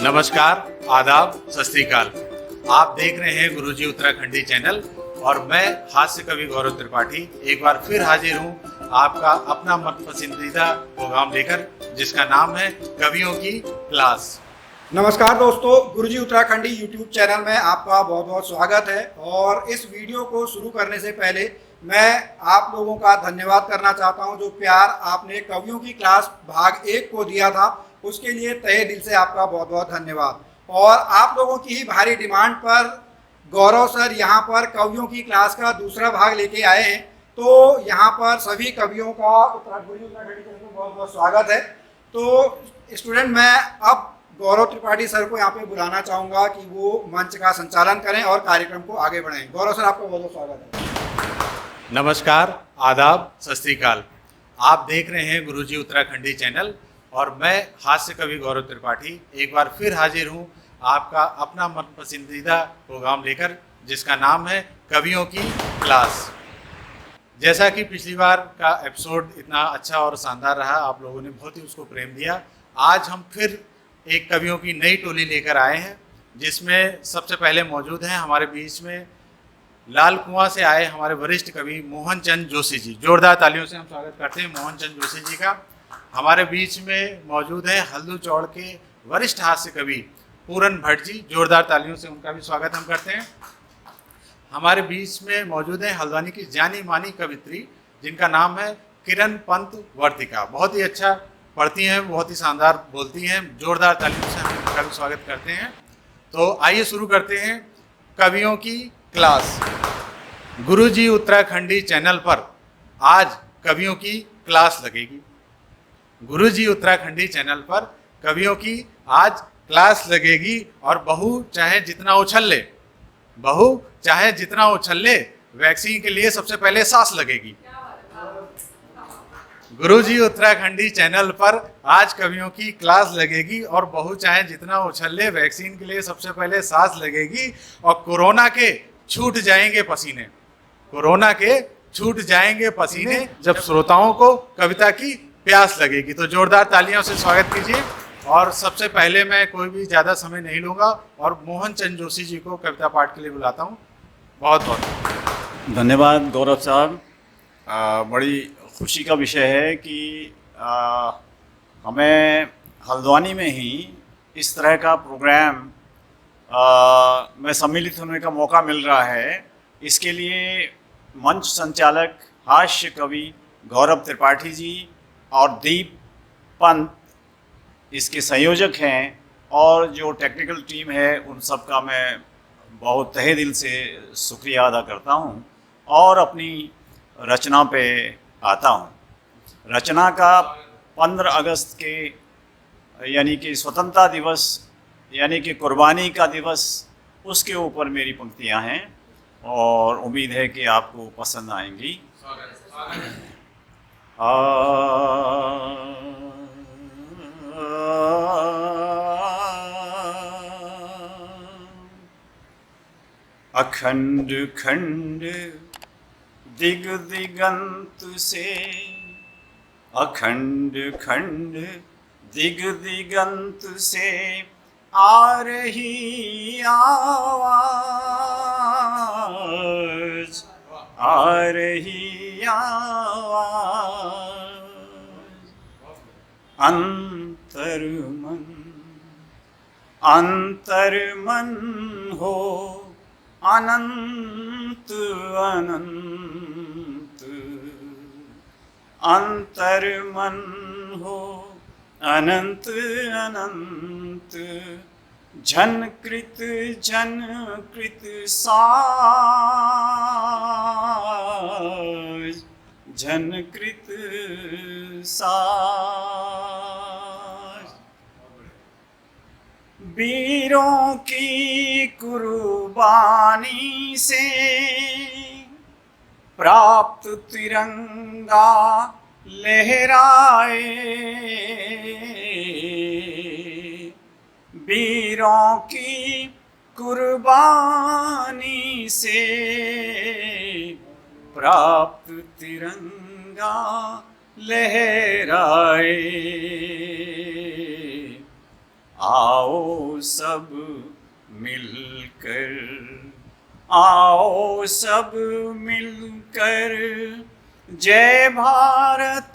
नमस्कार, आदाब, सत श्री अकाल। आप देख रहे हैं गुरुजी उत्तराखंडी चैनल और मैं हास्य कवि गौरव त्रिपाठी एक बार फिर हाजिर हूँ आपका अपना मन पसंदीदा प्रोग्राम लेकर, जिसका नाम है कवियों की क्लास। नमस्कार दोस्तों, गुरुजी उत्तराखंडी यूट्यूब चैनल में आपका बहुत बहुत स्वागत है। और इस वीडियो को शुरू करने से पहले मैं आप लोगों का धन्यवाद करना चाहता हूं। जो प्यार आपने कवियों की क्लास भाग 1 को दिया था, उसके लिए तहे दिल से आपका बहुत बहुत धन्यवाद। और आप लोगों की ही भारी डिमांड पर गौरव सर यहाँ पर कवियों की क्लास का दूसरा भाग लेके आए हैं। तो यहाँ पर सभी कवियों का गुरुजी उत्तराखंडी चैनल में बहुत बहुत स्वागत है। तो स्टूडेंट, मैं अब गौरव त्रिपाठी सर को यहाँ पे बुलाना चाहूँगा कि वो मंच का संचालन करें और कार्यक्रम को आगे बढ़ाएं। गौरव सर, आपका बहुत बहुत स्वागत है। नमस्कार, आदाब, सत श्री अकाल। आप देख रहे हैं गुरुजी उत्तराखंडी चैनल और मैं हास्य कवि गौरव त्रिपाठी एक बार फिर हाजिर हूँ आपका अपना मन पसंदीदा प्रोग्राम लेकर, जिसका नाम है कवियों की क्लास। जैसा कि पिछली बार का एपिसोड इतना अच्छा और शानदार रहा, आप लोगों ने बहुत ही उसको प्रेम दिया। आज हम फिर एक कवियों की नई टोली लेकर आए हैं, जिसमें सबसे पहले मौजूद हैं हमारे बीच में लाल कुआं से आए हमारे वरिष्ठ कवि मोहन चंद जोशी जी। जोरदार तालियों से हम स्वागत करते हैं मोहन चंद जोशी जी का। हमारे बीच में मौजूद है हल्दू चौड़ के वरिष्ठ हास्य कवि पूरन भट्ट जी। जोरदार तालियों से उनका भी स्वागत हम करते हैं। हमारे बीच में मौजूद है हल्द्वानी की जानी मानी कवित्री, जिनका नाम है किरण पंत वर्तिका। बहुत ही अच्छा पढ़ती हैं, बहुत ही शानदार बोलती हैं। जोरदार तालियों से हम उनका भी स्वागत करते हैं। तो आइए शुरू करते हैं कवियों की क्लास। गुरुजी उत्तराखंडी चैनल पर आज कवियों की क्लास लगेगी। गुरुजी उत्तराखंडी चैनल पर कवियों की आज क्लास लगेगी और बहू चाहे जितना उछल ले, बहू चाहे जितना उछल ले, वैक्सीन के लिए सबसे पहले सांस लगेगी। गुरुजी उत्तराखंडी चैनल पर आज कवियों की क्लास लगेगी और बहू चाहे जितना उछल ले, वैक्सीन के लिए सबसे पहले सांस लगेगी। और कोरोना के छूट जाएंगे पसीने, कोरोना के छूट जाएंगे पसीने, जब श्रोताओं को कविता की प्यास लगेगी। तो जोरदार तालियों से स्वागत कीजिए। और सबसे पहले मैं कोई भी ज़्यादा समय नहीं लूँगा और मोहन चंद जोशी जी को कविता पाठ के लिए बुलाता हूँ। बहुत बहुत धन्यवाद गौरव साहब। बड़ी खुशी का विषय है कि हमें हल्द्वानी में ही इस तरह का प्रोग्राम में सम्मिलित होने का मौका मिल रहा है। इसके लिए मंच संचालक हास्य कवि गौरव त्रिपाठी जी और दीप पंत इसके संयोजक हैं, और जो टेक्निकल टीम है उन सब का मैं बहुत तहे दिल से शुक्रिया अदा करता हूं। और अपनी रचना पे आता हूं। रचना का 15 अगस्त के यानी कि स्वतंत्रता दिवस यानी कि कुर्बानी का दिवस, उसके ऊपर मेरी पंक्तियां हैं और उम्मीद है कि आपको पसंद आएंगी। अखंड खंड दिग दिगंत से, अखंड खंड दिग दिगंत से आ रही आवाज, आ रही आवाज। अंतर मन, अंतर मन हो अनंत अनंत, अंतर मन हो अनंत अनंत। झनकृत झनकृत साज, झनकृत साज। वीरों की कुर्बानी से प्राप्त तिरंगा लहराए, वीरों की कुर्बानी से प्राप्त तिरंगा लहराए। आओ सब मिलकर, आओ सब मिलकर, जय भारत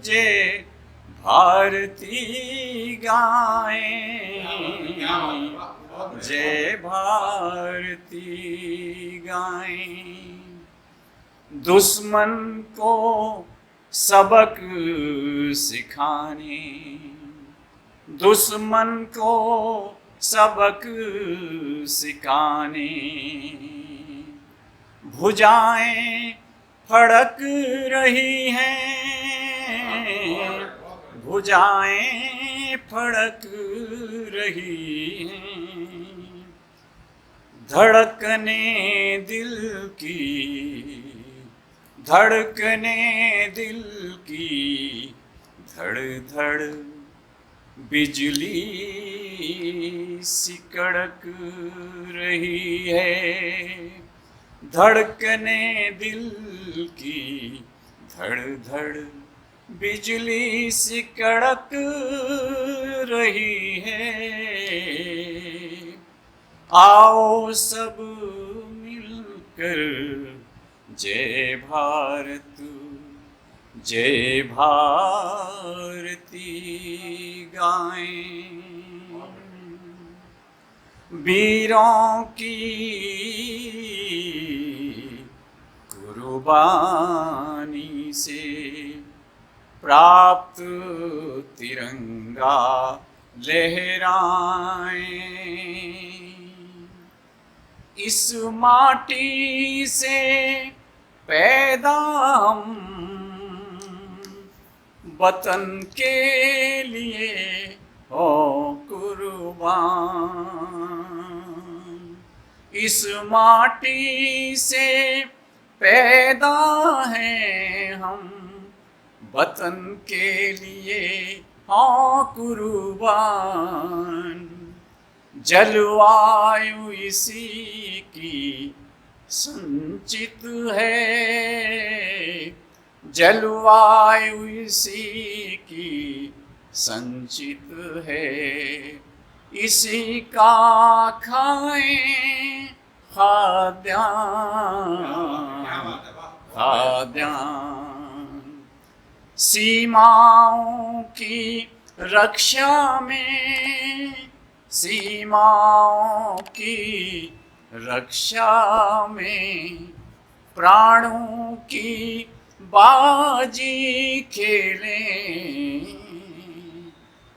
जय भारती गाएं, जय भारती गाएं। दुश्मन को सबक सिखाने, दुश्मन को सबक सिखाने, भुजाएं फड़क रही हैं, भुजाएं फड़क रही हैं, धड़कने दिल की, धड़कने दिल की, धड़ धड़ बिजली सी कड़क रही है, धड़कने दिल की, धड़ धड़ बिजली सी कड़क रही है। आओ सब मिलकर जय भारत जय भारती गाएं। वीरों की कुर्बानी से प्राप्त तिरंगा लहराएं, इस माटी से पैदा हम वतन के लिए हो कुर्बान, इस माटी से पैदा हैं हम वतन के लिए हो कुर्बान। जलवायु इसी की संचित है, जलवायु इसी की संचित है, इसी का खाएं खाद्यान्न, सीमाओं की रक्षा में, सीमाओं की रक्षा में प्राणों की बाजी खेलें,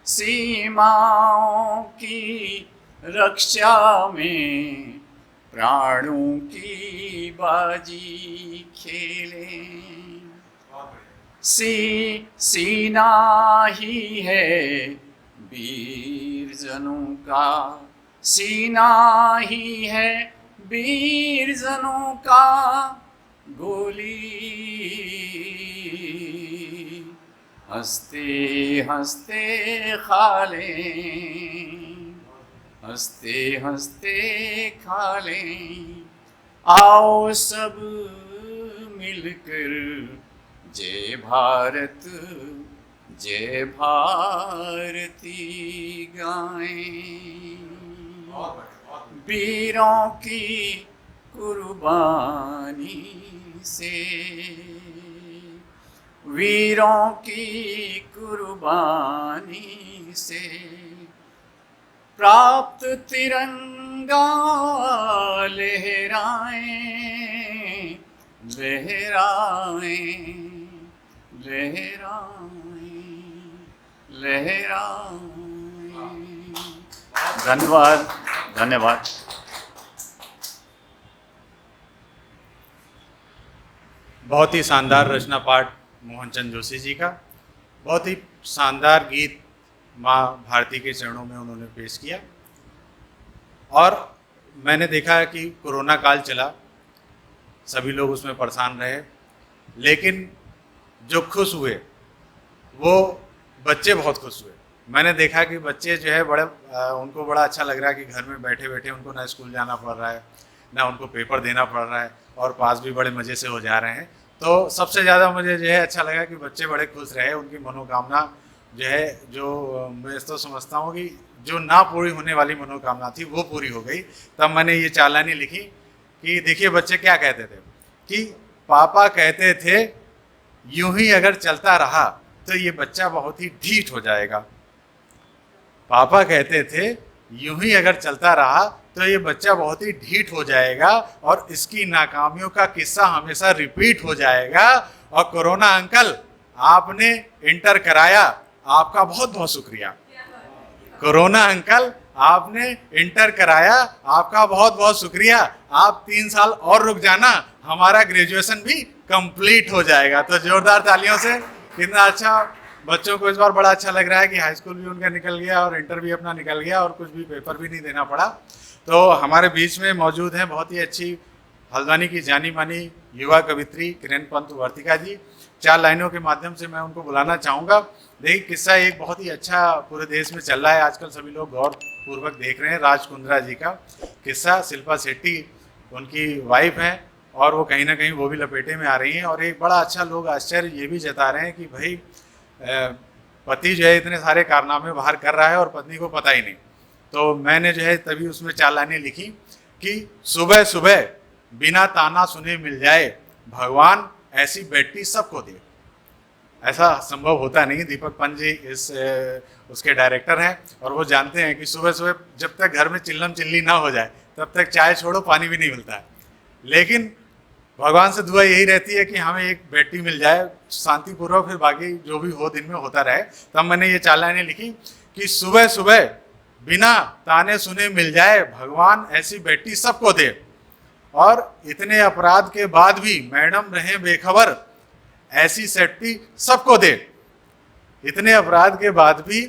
सीमाओं की रक्षा में प्राणों की बाजी खेलें। सीना ही है वीर जनों का, सीना ही है वीर जनों का, गोली हंसते हंसते खा लें, हंसते हंसते खा लें। आओ सब मिलकर जय भारत जय भारती गाएं, वीरों की कुर्बानी से, वीरों की कुर्बानी से प्राप्त तिरंगा लहराएं, लहराएं, लहराएं, लहराएं। धन्यवाद, धन्यवाद। बहुत ही शानदार रचना पाठ मोहनचंद जोशी जी का, बहुत ही शानदार गीत माँ भारती के चरणों में उन्होंने पेश किया। और मैंने देखा है कि कोरोना काल चला, सभी लोग उसमें परेशान रहे, लेकिन जो खुश हुए वो बच्चे बहुत खुश हुए। मैंने देखा कि बच्चे जो है उनको बड़ा अच्छा लग रहा है कि घर में बैठे बैठे उनको ना स्कूल जाना पड़ रहा है, ना उनको पेपर देना पड़ रहा है, और पास भी बड़े मज़े से हो जा रहे हैं। तो सबसे ज़्यादा मुझे जो है अच्छा लगा कि बच्चे बड़े खुश रहे, उनकी मनोकामना जो है, जो मैं तो समझता हूँ कि जो ना पूरी होने वाली मनोकामना थी वो पूरी हो गई। तब मैंने ये चालानी लिखी कि देखिए बच्चे क्या कहते थे कि पापा कहते थे यूं ही अगर चलता रहा तो ये बच्चा बहुत ही ढीठ हो जाएगा। पापा कहते थे यूं ही अगर चलता रहा तो ये बच्चा बहुत ही ढीठ हो जाएगा और इसकी नाकामियों का किस्सा हमेशा रिपीट हो जाएगा। और कोरोना अंकल आपने इंटर कराया, आपका बहुत बहुत शुक्रिया। कोरोना अंकल आपने इंटर कराया, आपका बहुत बहुत शुक्रिया। आप 3 साल और रुक जाना, हमारा ग्रेजुएशन भी कंप्लीट हो जाएगा। तो जोरदार तालियों से कितना अच्छा, बच्चों को इस बार बड़ा अच्छा लग रहा है कि हाई स्कूल भी उनका निकल गया और इंटर भी अपना निकल गया और कुछ भी पेपर भी नहीं देना पड़ा। तो हमारे बीच में मौजूद हैं बहुत ही अच्छी हल्द्वानी की जानी मानी युवा कवित्री किरण पंत वर्तिका जी। 4 लाइनों के माध्यम से मैं उनको बुलाना चाहूँगा। देखिए किस्सा एक बहुत ही अच्छा पूरे देश में चल रहा है, आजकल सभी लोग गौरपूर्वक देख रहे हैं। राज कुंद्रा जी का किस्सा, शिल्पा शेट्टी उनकी वाइफ हैं और वो कहीं ना कहीं वो भी लपेटे में आ रही हैं। और एक बड़ा अच्छा लोग आश्चर्य ये भी जता रहे हैं कि भाई पति जो है इतने सारे कारनामे बाहर कर रहा है और पत्नी को पता ही नहीं। तो मैंने जो है तभी उसमें 4 लाइनें लिखी कि सुबह सुबह बिना ताना सुने मिल जाए, भगवान ऐसी बेटी सबको दे। ऐसा संभव होता नहीं। दीपक पंत जी उसके डायरेक्टर हैं और वो जानते हैं कि सुबह सुबह जब तक घर में चिल्लम चिल्ली ना हो जाए तब तक चाय छोड़ो पानी भी नहीं मिलता है। लेकिन भगवान से दुआ यही रहती है कि हमें एक बेटी मिल जाए शांतिपूर्वक, फिर बाकी जो भी हो दिन में होता रहे। तब मैंने ये 4 लाइनें लिखी कि सुबह सुबह बिना ताने सुने मिल जाए, भगवान ऐसी बेटी सबको दे। और इतने अपराध के बाद भी मैडम रहे बेखबर, ऐसी सेफ्टी सबको दे। इतने अपराध के बाद भी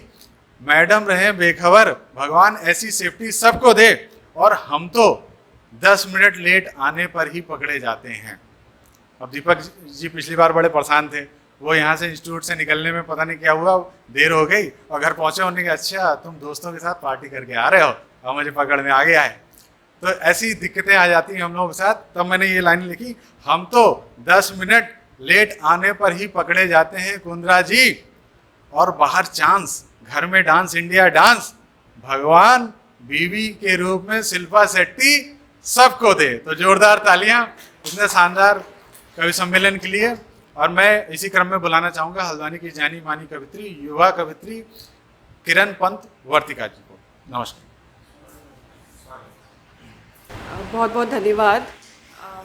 मैडम रहे बेखबर, भगवान ऐसी सेफ्टी सबको दे। और हम तो 10 मिनट लेट आने पर ही पकड़े जाते हैं। अब दीपक जी पिछली बार बड़े परेशान थे, वो यहाँ से इंस्टीट्यूट से निकलने में पता नहीं क्या हुआ, देर हो गई और घर पहुँचे होने के अच्छा तुम दोस्तों के साथ पार्टी करके आ रहे हो और मुझे पकड़ में आ गया है। तो ऐसी दिक्कतें आ जाती हैं हम लोगों के साथ। तब मैंने ये लाइन लिखी, हम तो 10 मिनट लेट आने पर ही पकड़े जाते हैं कुंद्रा जी, और बाहर चांस, घर में डांस इंडिया डांस, भगवान बीवी के रूप में शिल्पा शेट्टी सबको दे। तो जोरदार तालियां इतने शानदार कवि सम्मेलन के लिए। और मैं इसी क्रम में बुलाना चाहूँगा हल्द्वानी की जानी मानी कवित्री, युवा कवित्री किरण पंत वर्तिका जी को। नमस्कार। बहुत बहुत धन्यवाद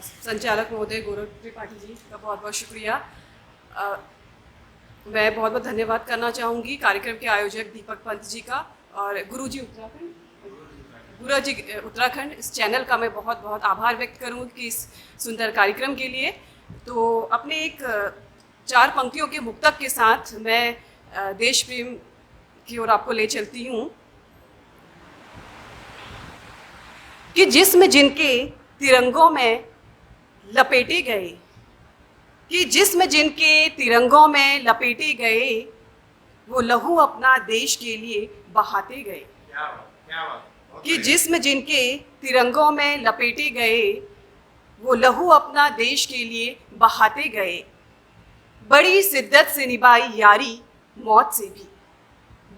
संचालक महोदय गौरव त्रिपाठी जी का, बहुत बहुत शुक्रिया। मैं बहुत बहुत धन्यवाद करना चाहूँगी कार्यक्रम के आयोजक दीपक पंत जी का और गुरुजी उत्तराखंड इस चैनल का मैं बहुत बहुत आभार व्यक्त करूँगी कि इस सुंदर कार्यक्रम के लिए। तो अपने एक 4 पंक्तियों के मुक्तक के साथ मैं देश प्रेम की ओर आपको ले चलती हूँ कि जिस्म जिनके तिरंगों में लपेटे गए, कि जिस्म जिनके तिरंगों में लपेटे गए, वो लहू अपना देश के लिए बहाते गए। कि जिस्म जिनके तिरंगों में लपेटे गए, वो लहू अपना देश के लिए बहाते गए। बड़ी शिद्दत से निभाई यारी मौत से भी,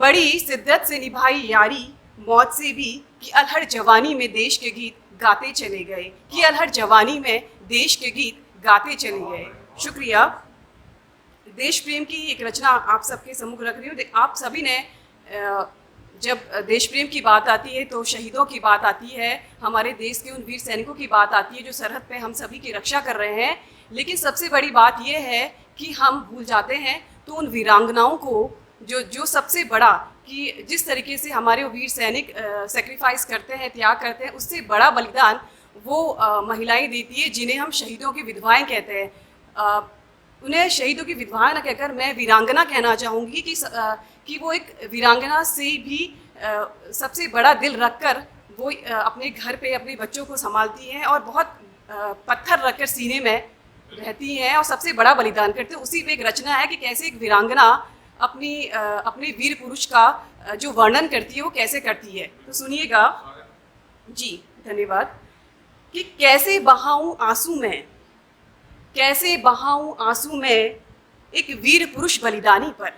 बड़ी शिद्दत से निभाई यारी मौत से भी, कि अलहड़ जवानी में देश के गीत गाते चले गए, कि अलहड़ जवानी में देश के गीत गाते चले गए। शुक्रिया। देश प्रेम की एक रचना आप सबके सम्मुख रख रही हूँ। आप सभी ने जब देश प्रेम की बात आती है तो शहीदों की बात आती है, हमारे देश के उन वीर सैनिकों की बात आती है जो सरहद पे हम सभी की रक्षा कर रहे हैं। लेकिन सबसे बड़ी बात यह है कि हम भूल जाते हैं तो उन वीरांगनाओं को जो सबसे बड़ा, कि जिस तरीके से हमारे वीर सैनिक सेक्रीफाइस करते हैं, त्याग करते हैं, उससे बड़ा बलिदान वो महिलाएं देती है जिन्हें हम शहीदों की विधवाएं कहते हैं। उन्हें शहीदों की विधवाएं न कहकर मैं वीरांगना कहना चाहूँगी कि वो एक वीरांगना से भी सबसे बड़ा दिल रखकर वो अपने घर पे अपने बच्चों को संभालती हैं और बहुत पत्थर रखकर सीने में रहती हैं और सबसे बड़ा बलिदान करते हैं। उसी पे एक रचना है कि कैसे एक वीरांगना अपने वीर पुरुष का जो वर्णन करती है वो कैसे करती है। तो सुनिएगा जी। धन्यवाद। कि कैसे बहाऊं आंसू में, कैसे बहाऊं आंसू में एक वीर पुरुष बलिदानी पर,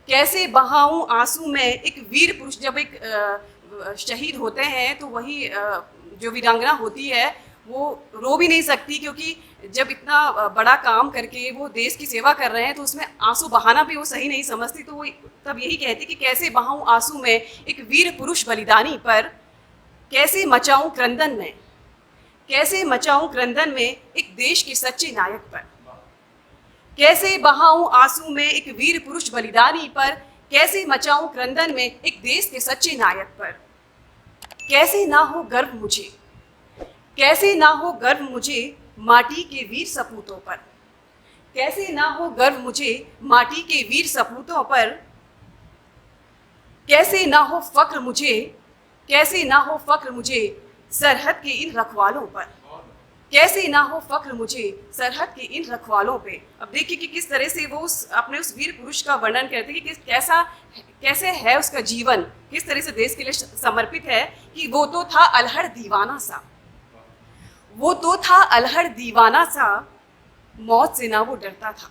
कैसे बहाऊं आंसू में एक वीर पुरुष, जब एक शहीद होते हैं तो वही जो वीरांगना होती है वो रो भी नहीं सकती, क्योंकि जब इतना बड़ा काम करके वो देश की सेवा कर रहे हैं तो उसमें आंसू बहाना भी वो सही नहीं समझती। तो वो तब यही कहती कि कैसे बहाऊं आंसू में एक वीर पुरुष बलिदानी पर, कैसे मचाऊं क्रंदन में, कैसे मचाऊं क्रंदन में एक देश के सच्चे नायक पर, कैसे बहाऊं आंसू में एक वीर पुरुष बलिदानी पर, कैसे मचाऊं क्रंदन में एक देश के सच्चे नायक पर। कैसे ना हो गर्व मुझे, कैसे ना हो गर्व मुझे माटी के वीर सपूतों पर, कैसे ना हो गर्व मुझे माटी के वीर सपूतों पर। कैसे ना हो फख्र मुझे, कैसे ना हो फख्र मुझे सरहद के इन रखवालों पर, कैसे ना हो फख्र मुझे सरहद के इन रखवालों पे। अब देखिए कि किस तरह से वो अपने उस वीर पुरुष का वर्णन करते हैं कि कैसे है उसका जीवन, किस तरह से देश के लिए समर्पित है। कि वो तो था अलहड़ दीवाना सा, वो तो था अलहड़ दीवाना सा, मौत से ना वो डरता था।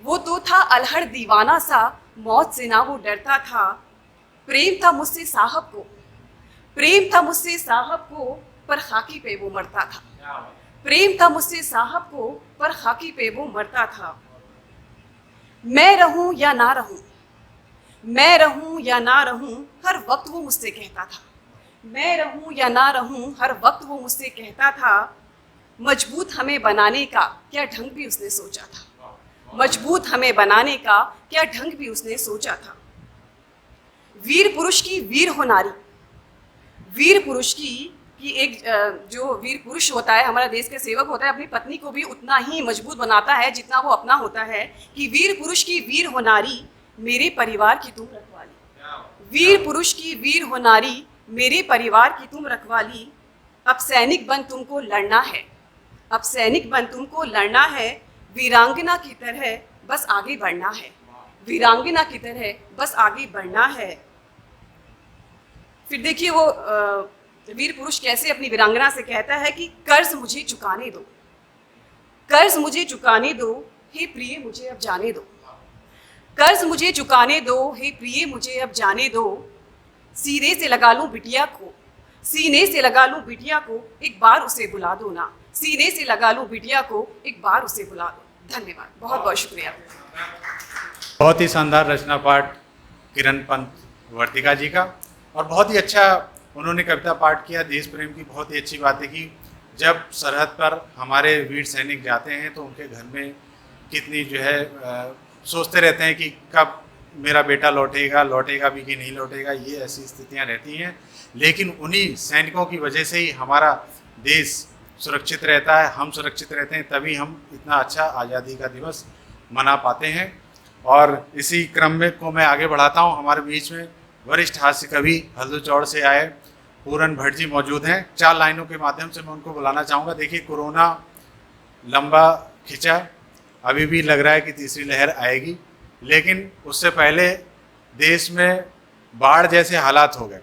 वो तो था अलहड़ दीवाना सा, मौत से ना वो डरता था। प्रेम था मुझसे साहब को, प्रेम था मुझसे साहब को, पर खाकी पे वो मरता था। प्रेम था मुझसे साहब को, पर खाकी पे वो मरता था। मैं रहूं या ना रहूं, मैं रहूं या ना रहूं, हर वक्त वो मुझसे कहता था। मैं रहूं या ना रहूं, हर वक्त वो मुझसे कहता था। मजबूत हमें बनाने का क्या ढंग भी उसने सोचा था, मजबूत हमें बनाने का क्या ढंग भी उसने सोचा था। वीर पुरुष की वीर हो नारी, वीर पुरुष की एक जो वीर पुरुष होता है, हमारा देश का सेवक होता है, अपनी पत्नी को भी उतना ही मजबूत बनाता है जितना वो अपना होता है। कि वीर पुरुष की वीर हो नारी, मेरे परिवार की तुम रखवाली। वीर पुरुष की वीर हो नारी, मेरे परिवार की तुम रखवाली। अब सैनिक बन तुमको लड़ना है, अब सैनिक बन तुमको लड़ना है। वीरांगना की तरह बस आगे बढ़ना है, वीरांगना की तरह बस आगे बढ़ना है। फिर देखिए वो वीर पुरुष कैसे अपनी वीरांगना से कहता है कि कर्ज मुझे चुकाने दो, कर्ज मुझे चुकाने दो, हे प्रिय मुझे अब जाने दो। कर्ज मुझे चुकाने दो, हे प्रिय मुझे अब जाने दो। सीने से लगा लूं बिटिया को, सीने से लगा लूं बिटिया को, एक बार उसे बुला दो ना। सीने से लगा लूं बिटिया को, एक बार उसे बुला दो। धन्यवाद, बहुत बहुत शुक्रिया। बहुत ही शानदार रचना पाठ किरण पंत वर्तिका जी का, और बहुत ही अच्छा उन्होंने कविता पाठ किया। देश प्रेम की बहुत ही अच्छी बातें की। जब सरहद पर हमारे वीर सैनिक जाते हैं तो उनके घर में कितनी जो है सोचते रहते हैं कि कब मेरा बेटा लौटेगा, लौटेगा भी कि नहीं लौटेगा, ये ऐसी स्थितियां रहती हैं। लेकिन उन्हीं सैनिकों की वजह से ही हमारा देश सुरक्षित रहता है, हम सुरक्षित रहते हैं, तभी हम इतना अच्छा आज़ादी का दिवस मना पाते हैं। और इसी क्रम में को मैं आगे बढ़ाता हूँ। हमारे बीच में वरिष्ठ हास्य कवि हल्दूचौड़ से आए पूरन भट्ट जी मौजूद हैं। 4 लाइनों के माध्यम से मैं उनको बुलाना चाहूँगा। देखिए, कोरोना लंबा खिंचा, अभी भी लग रहा है कि तीसरी लहर आएगी, लेकिन उससे पहले देश में बाढ़ जैसे हालात हो गए।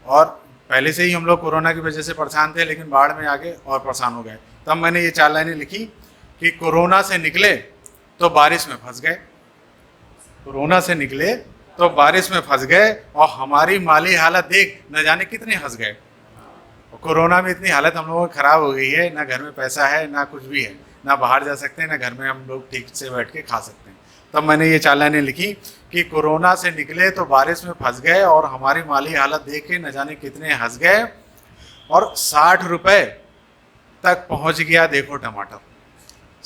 और पहले से ही हम लोग कोरोना की वजह से परेशान थे, लेकिन बाढ़ में आगे और परेशान हो गए। तब मैंने ये 4 लाइनें लिखी कि कोरोना से निकले तो बारिश में फंस गए, कोरोना से निकले तो बारिश में फंस गए, और हमारी माली हालत देख न जाने कितने हंस गए। कोरोना में इतनी हालत हम लोगों की ख़राब हो गई है, ना घर में पैसा है, ना कुछ भी है, ना बाहर जा सकते हैं, ना घर में हम लोग ठीक से बैठ के खा सकते हैं। तब मैंने ये 4 लाइनें लिखी कि कोरोना से निकले तो बारिश में फंस गए, और हमारी माली हालत देख के न जाने कितने हंस गए, और 60 रुपये तक पहुंच गया देखो टमाटर,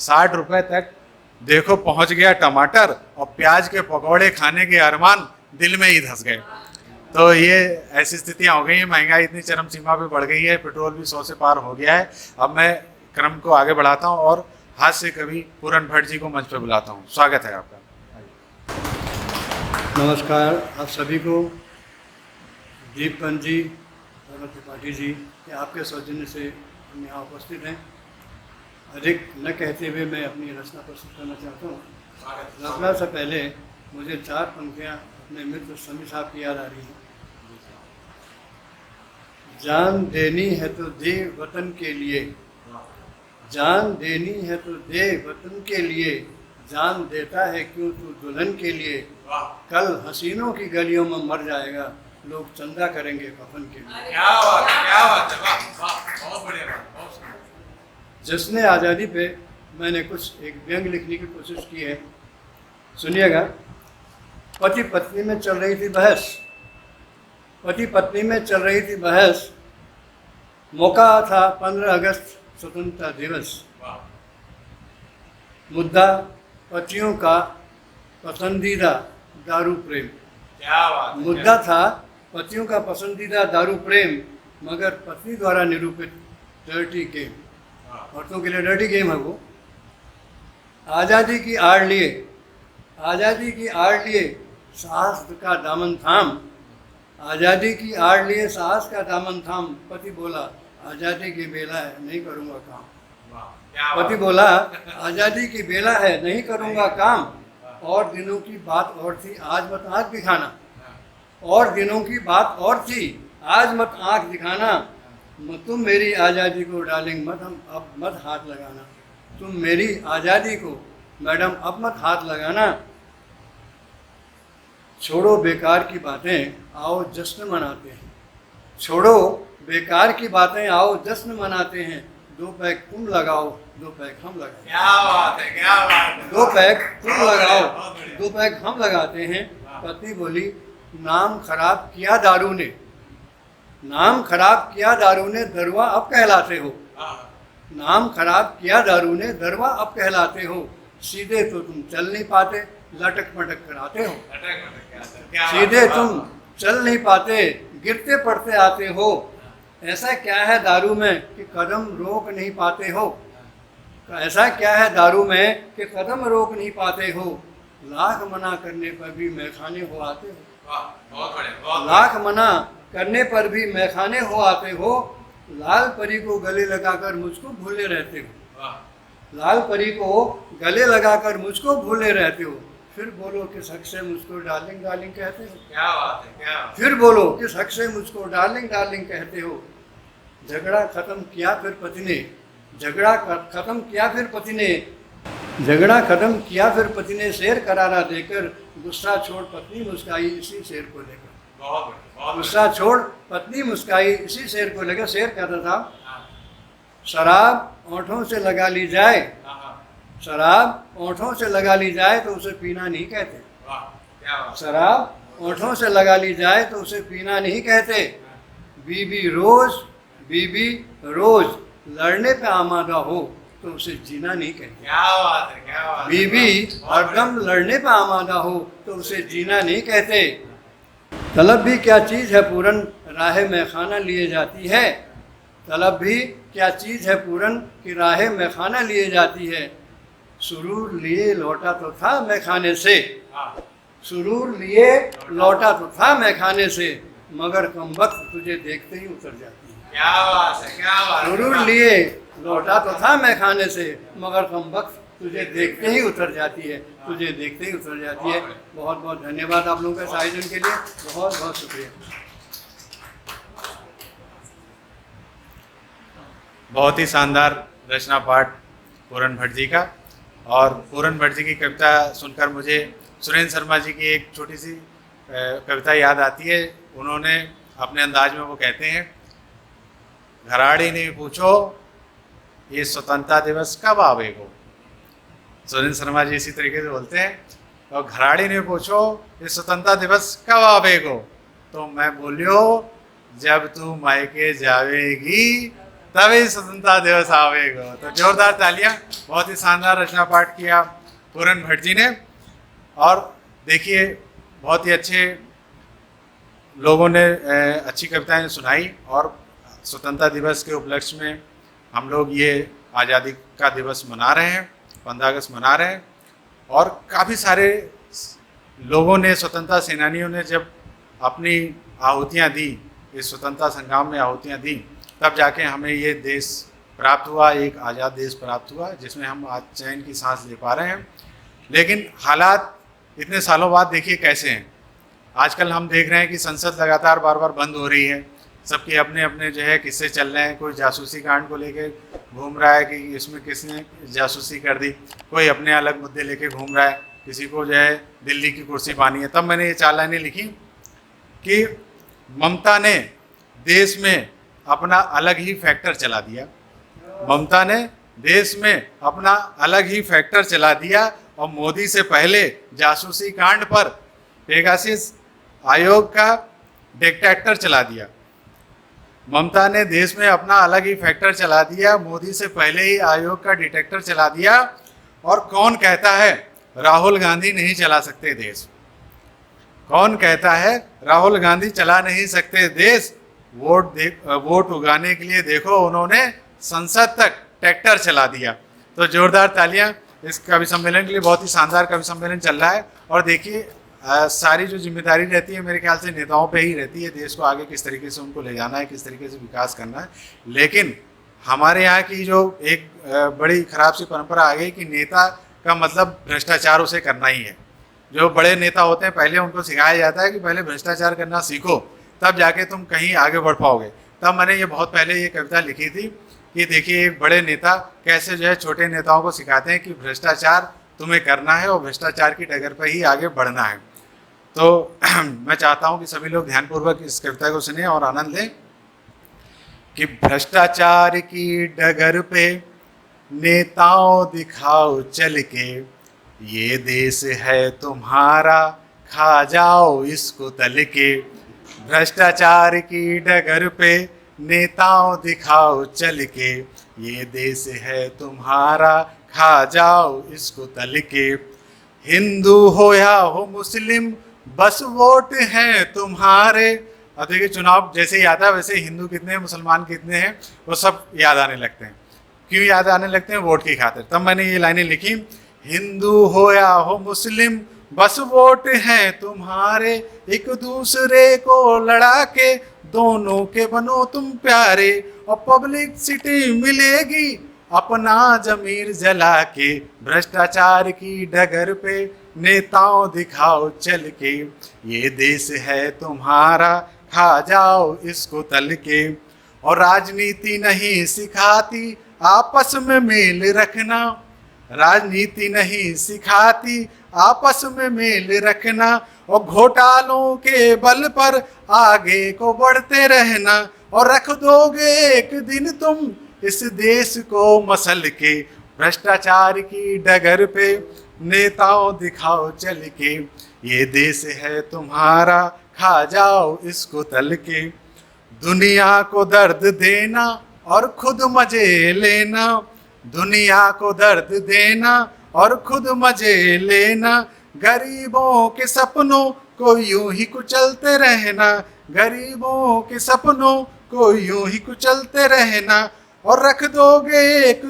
60 रुपये तक देखो पहुंच गया टमाटर, और प्याज के पकौड़े खाने के अरमान दिल में ही धंस गए। तो ये ऐसी स्थितियां हो गई हैं, महंगाई इतनी चरम सीमा पे बढ़ गई है, पेट्रोल भी 100 से पार हो गया है। अब मैं क्रम को आगे बढ़ाता हूं और हास्य कवि पूरन भट्ट जी को मंच पे बुलाता हूं। स्वागत है आपका। नमस्कार आप सभी को। दीपकंत जी, धर्म त्रिपाठी जी, ये आपके सौजन्य से हम यहाँ उपस्थित हैं। अधिक न कहते हुए मैं अपनी रचना प्रस्तुत करना चाहता हूँ। रचना से पहले मुझे 4 पंक्तियाँ अपने मित्र समी साहब की याद आ रही हैं। जान देनी है तो दे वतन के लिए, जान देनी है तो दे वतन के लिए, जान देता है क्यों तू दुल्हन के लिए, वाह, कल हसीनों की गलियों में मर जाएगा, लोग चंदा करेंगे कफन के लिए। क्या बात है, क्या बात है, वाह वाह, बहुत बढ़िया बात, बहुत सुंदर। जश्न आज़ादी पे मैंने कुछ एक व्यंग लिखने की कोशिश की है, सुनिएगा। पति पत्नी में चल रही थी बहस, पति पत्नी में चल रही थी बहस, मौका था 15 अगस्त स्वतंत्रता दिवस। वाह, मुद्दा पतियों का पसंदीदा दारू प्रेम। क्या बात है, मुद्दा था पतियों का पसंदीदा दारू प्रेम, मगर पत्नी द्वारा निरूपित डर्टी गेम। वाह, औरतों के लिए डर्टी गेम है वो। आज़ादी की आड़ लिए, आज़ादी की आड़ लिए साहस का दामन थाम, आज़ादी की आड़ लिए साहस का दामन थाम, पति बोला आज़ादी की बेला है नहीं करूँगा काम। वाह, क्या बात पति है। बोला आज़ादी की बेला है नहीं करूँगा काम, और दिनों की बात और थी आज मत आँख दिखाना, और दिनों की बात और थी आज मत आँख दिखाना, तुम मेरी आज़ादी को डार्लिंग मत हम अब मत हाथ लगाना, तुम मेरी आज़ादी को मैडम अब मत हाथ लगाना, छोड़ो बेकार की बातें आओ जश्न मनाते हैं, छोड़ो बेकार की बातें आओ जश्न मनाते हैं, 2 पैक तुम लगाओ 2 पैक हम लगाएं, क्या बात है, क्या बात है। 2 पैक तुम बहुत बढ़िया, लगाओ बहुत बढ़िया। 2 पैक हम लगाते हैं। पत्नी बोली नाम खराब किया दारू ने, नाम खराब किया दारू ने, दरवा अब कहलाते हो, वाह, नाम खराब किया दारू ने, दरवा अब कहलाते हो, सीधे तो तुम चल नहीं पाते लटक मटक कराते हो, अटक मटक, क्या बात है, क्या बात सीधे है, तुम वाह, चल नहीं पाते गिरते पड़ते आते हो, ऐसा क्या है दारू में कि कदम रोक नहीं पाते हो, ऐसा क्या है दारू में कि कदम रोक नहीं पाते हो, लाख मना करने पर भी मैखाने हो आते हो, वाह, बहुत बढ़िया, बहुत लाख मना करने पर भी मैखाने हो आते हो, लाल परी को गले लगाकर मुझको भूले रहते हो, बढ़िया, वाह, लाल परी को गले लगाकर मुझको भूले रहते हो, फिर बोलो किस हक से मुझको डार्लिंग डार्लिंग कहते हो, क्या बात है, क्या बात है। फिर बोलो किस हक से मुझको डार्लिंग डार्लिंग कहते हो, झगड़ा खत्म किया फिर पति ने, झगड़ा खत्म किया फिर पति ने, झगड़ा खत्म किया फिर पति ने, शेर करारा देकर गुस्सा छोड़ पत्नी मुस्काई इसी शेर को लेकर, बहुत बढ़िया, बहुत गुस्सा छोड़ पत्नी मुस्काई इसी शेर को लेकर। शेर कहता था बढ़िया। शराब ओंठों से लगा ली जाए, हाँ, हाँ, शराब ओंठों से लगा ली जाए तो उसे पीना नहीं कहते, वाह, क्या बात है। शराब ओंठों से लगा ली जाए तो उसे पीना नहीं कहते, बीबी रोज लड़ने पे आमादा हो तो उसे जीना नहीं कहते, क्या बात है, क्या बात है। बीबी बहुत हरदम लड़ने पे आमादा हो तो उसे जीना नहीं कहते, तलब भी क्या चीज़ है पूरन राह में खाना लिए जाती है, तलब भी क्या चीज़ है पूरन कि राह में खाना लिए जाती है, सुरूर लिए लौटा तो था मैं खाने से, हाँ, सुरूर लिए लौटा तो था मैं खाने से, मगर कमबख्त तुझे देखते ही उतर जाती है, क्या बात है, क्या बात है। सुरूर लिए लौटा तो था मैं खाने से, मगर कमबख्त तुझे देखते ही उतर जाती है, तुझे देखते ही उतर जाती है। बहुत बहुत धन्यवाद आप लोगों के आयोजन के लिए, बहुत बहुत शुक्रिया। बहुत ही शानदार रचना पाठ पूरन भट्ट जी का। और पूरन भट्ट जी की कविता सुनकर मुझे सुरेंद्र शर्मा जी की एक छोटी सी कविता याद आती है। उन्होंने अपने अंदाज में वो कहते हैं, घराड़ी ने पूछो ये स्वतंत्रता दिवस कब आवेगो। सुरेंद्र शर्मा जी इसी तरीके से बोलते हैं, और घराड़ी ने पूछो ये स्वतंत्रता दिवस कब आवेगो, तो मैं बोलियो जब तू मायके जावेगी तभी स्वतंत्रता दिवस आवेगा। तो जोरदार तालियां। बहुत ही शानदार रचना पाठ किया पूरन भट्ट जी ने। और देखिए बहुत ही अच्छे लोगों ने अच्छी कविताएं सुनाई, और स्वतंत्रता दिवस के उपलक्ष्य में हम लोग ये आज़ादी का दिवस मना रहे हैं, 15 अगस्त मना रहे हैं। और काफ़ी सारे लोगों ने, स्वतंत्रता सेनानियों ने जब अपनी आहुतियाँ दी, इस स्वतंत्रता संग्राम में आहुतियाँ दी, तब जाके हमें ये देश प्राप्त हुआ, एक आज़ाद देश प्राप्त हुआ जिसमें हम आज चैन की सांस ले पा रहे हैं। लेकिन हालात इतने सालों बाद देखिए कैसे हैं। आजकल हम देख रहे हैं कि संसद लगातार बार बार बंद हो रही है, सबके अपने अपने जो है किस्से चल रहे हैं। कोई जासूसी कांड को लेके घूम रहा है कि इसमें किसने जासूसी कर दी, कोई अपने अलग मुद्दे लेके घूम रहा है, किसी को जो है दिल्ली की कुर्सी पानी है। तब मैंने ये 4 लाइनें लिखी कि ममता ने देश में अपना अलग ही फैक्टर चला दिया। ममता ने देश में अपना अलग ही फैक्टर चला दिया और मोदी से पहले जासूसी कांड पर पेगासिस आयोग का डिटेक्टर चला दिया। ममता ने देश में अपना अलग ही फैक्टर चला दिया, मोदी से पहले ही आयोग का डिटेक्टर चला दिया। और कौन कहता है राहुल गांधी नहीं चला सकते देश? कौन कहता है राहुल गांधी चला नहीं सकते देश? वोट उगाने के लिए देखो उन्होंने संसद तक ट्रैक्टर चला दिया। तो जोरदार तालियां इस कवि सम्मेलन के लिए। बहुत ही शानदार कवि सम्मेलन चल रहा है। और देखिए सारी जो जिम्मेदारी रहती है मेरे ख्याल से नेताओं पे ही रहती है, देश को आगे किस तरीके से उनको ले जाना है, किस तरीके से विकास करना है। लेकिन हमारे यहाँ की जो एक बड़ी खराब सी परंपरा आ गई कि नेता का मतलब भ्रष्टाचार उसे करना ही है। जो बड़े नेता होते हैं पहले उनको सिखाया जाता है कि पहले भ्रष्टाचार करना सीखो, तब जाके तुम कहीं आगे बढ़ पाओगे। तब मैंने ये बहुत पहले ये कविता लिखी थी कि देखिए एक बड़े नेता कैसे जो है छोटे नेताओं को सिखाते हैं कि भ्रष्टाचार तुम्हें करना है और भ्रष्टाचार की डगर पर ही आगे बढ़ना है। तो मैं चाहता हूं कि सभी लोग ध्यानपूर्वक इस कविता को सुने और आनंद लें कि भ्रष्टाचार की डगर पे नेताओं दिखाओ चल के, ये देश है तुम्हारा खा जाओ इसको तल के। भ्रष्टाचार की डगर पे नेताओं दिखाओ चल के, ये देश है तुम्हारा खा जाओ इसको तल के। हिंदू हो या हो मुस्लिम बस वोट हैं तुम्हारे। अब देखिए चुनाव जैसे ही आता है वैसे हिंदू कितने हैं, मुसलमान कितने हैं, वो सब याद आने लगते हैं। क्यों याद आने लगते हैं? वोट की खातिर। तब मैंने ये लाइनें लिखी, हिंदू हो या हो मुस्लिम बस वोट हैं तुम्हारे, एक दूसरे को लड़ा के दोनों के बनो तुम प्यारे, और पब्लिसिटी मिलेगी अपना जमीर जला के। भ्रष्टाचार की डगर पे नेताओं दिखाओ चल के, ये देश है तुम्हारा खा जाओ इसको तल के। और राजनीति नहीं सिखाती आपस में मेल रखना, राजनीति नहीं सिखाती आपस में मेल रखना, और घोटालों के बल पर आगे को बढ़ते रहना, और रख दोगे एक दिन तुम इस देश को मसल के। भ्रष्टाचार की डगर पे नेताओं दिखाओ चल के, ये देश है तुम्हारा खा जाओ इसको तल के। दुनिया को दर्द देना और खुद मजे लेना, दुनिया को दर्द देना और खुद मजे लेना, गरीबों के सपनों को यूं ही कुचलते रहना, गरीबों के सपनों को यूं ही कुचलते रहना, और रख दोगे एक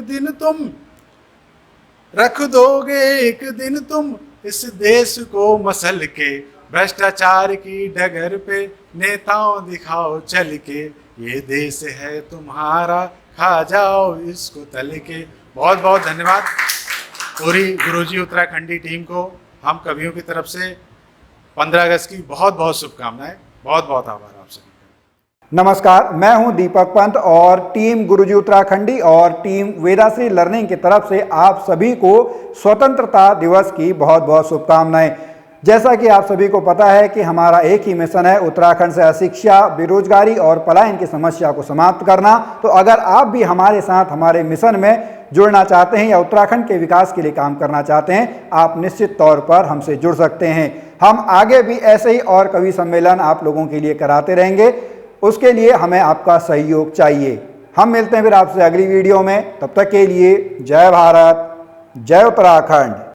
दिन तुम इस देश को मसल के। भ्रष्टाचार की डगर पे नेताओं दिखाओ चल के, ये देश है तुम्हारा खा जाओ इसको तल के। बहुत बहुत धन्यवाद पूरी गुरुजी उत्तराखंडी टीम को। हम कवियों की तरफ से 15 अगस्त की बहुत बहुत शुभकामनाएं। बहुत बहुत आभार आप सभी। नमस्कार, मैं हूं दीपक पंत और टीम गुरुजी उत्तराखंडी और टीम वेदाश्री लर्निंग की तरफ से आप सभी को स्वतंत्रता दिवस की बहुत बहुत शुभकामनाएं। जैसा कि आप सभी को पता है कि हमारा एक ही मिशन है, उत्तराखंड से अशिक्षा, बेरोजगारी और पलायन की समस्या को समाप्त करना। तो अगर आप भी हमारे साथ हमारे मिशन में जुड़ना चाहते हैं या उत्तराखंड के विकास के लिए काम करना चाहते हैं, आप निश्चित तौर पर हमसे जुड़ सकते हैं। हम आगे भी ऐसे ही और कवि सम्मेलन आप लोगों के लिए कराते रहेंगे, उसके लिए हमें आपका सहयोग चाहिए। हम मिलते हैं फिर आपसे अगली वीडियो में, तब तक के लिए जय भारत, जय उत्तराखंड।